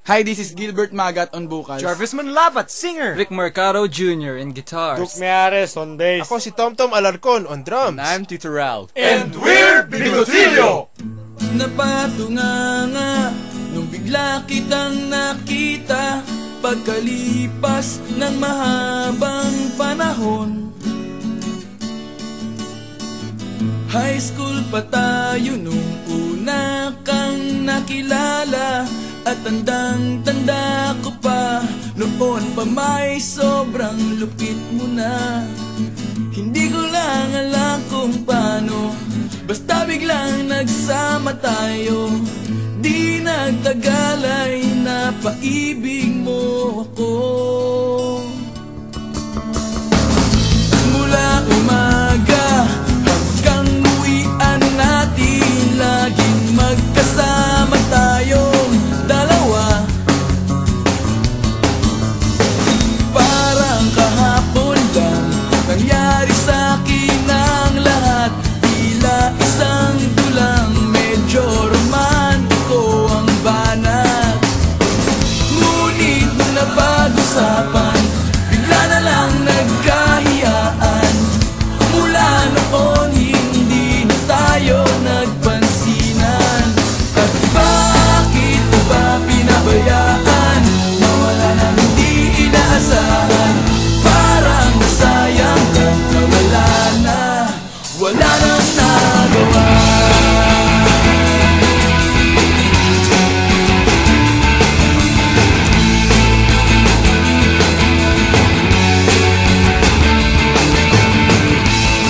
Hi, this is Gilbert Magat on vocals. Jarvis Manlapat, singer. Rick Mercado Jr. in guitars. Duke Meares on bass. Ako si Tomtom Alarcon on drums. And I'm Tito Ralph. And we're Bigotillo! Napatunganga nung bigla kitang nakita pagkalipas ng mahabang panahon. High school pa tayo nung una kang nakilala. At tandang-tanda ko pa, noon pa may sobrang lupit mo na. Hindi ko lang alam kung paano, basta biglang nagsama tayo. Di nagtagal ay napaibig mo ako. Mula umaga hanggang uwian natin, laging magkasama tayong dalawa. Parang kahapon lang nangyari sa'kin ang lahat. Tila isang dulang, medyo romantiko ang banat. Ngunit nung napag-usapan, bigla na lang nagkahiyaan. Mula noon hindi na tayo nagpansinan. At bakit ba pinabayaan? Mawala na hindi inaasahan. Parang nasayang lang na wala nang nagawa.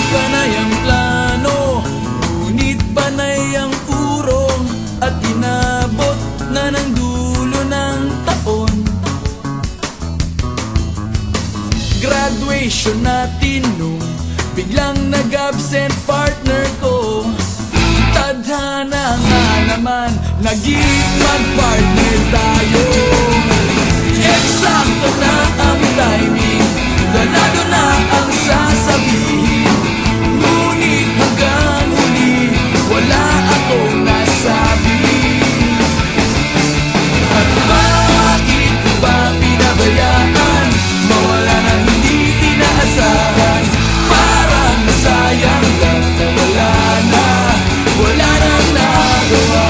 Panay ang plano, ngunit panay ang urong. At inabot na ng dulo ng taon. Graduation natin nung biglang nag-absent partner ko. Tadhana nga naman, naging mag-partner tayo. Eksakto na ang timing, ganado na ang sasabihin. Ngunit hanggang huli, wala akong nasabi. At bakit ko ba pinabayaan? Mawala na hindi inaasahan. Parang nasayang lang na wala nang nagawa.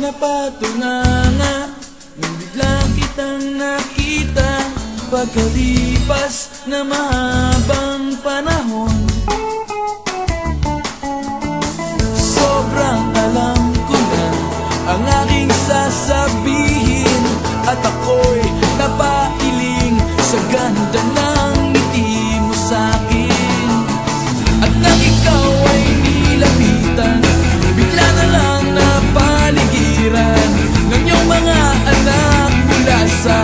Napatunganga nung bigla kitang nakita pagkalipas na mahabang panahon. Sobrang alam ko na ang aking sasabihin, at ako'y napailing sa ganda ng ngiti mo sa'kin. At nang ikaw ay nilapitan, bigla na lang napaligiran ng iyong mga anak mula sa